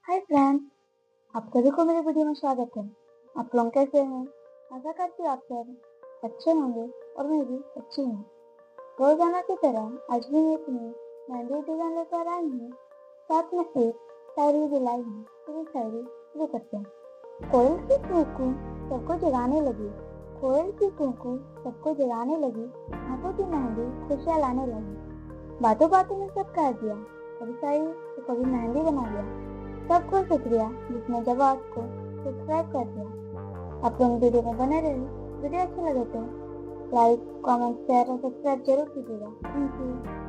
Hi friends, आप सभी को मेरी वीडियो में स्वागत है। आप लोग कैसे हैं? आशा करती हूँ आप सब अच्छे होंगे और मैं भी अच्छी हूँ। रोजाना की तरह आज भी मैं एक नई मेहंदी डिजाइन लेकर आई हूँ। साथ में एक शायरी भी लाई हूँ। तो शायरी शुरू करते हैं। कोयल की कूकू सबको जगाने लगी। कोयल की कूकू सबको जगाने लगी। हाथों की मेहंदी खुशियाँ लाने लगी। बातों बातों में सब कह दिया। कभी शायरी तो कभी मेहंदी बना दिया। सबको शुक्रिया जिसने जबार्ट को सब्सक्राइब कर दिया। आप लोग वीडियो में बने रहे। वीडियो अच्छा लगे तो लाइक, कमेंट, शेयर और सब्सक्राइब जरूर कीजिएगा। Thank you.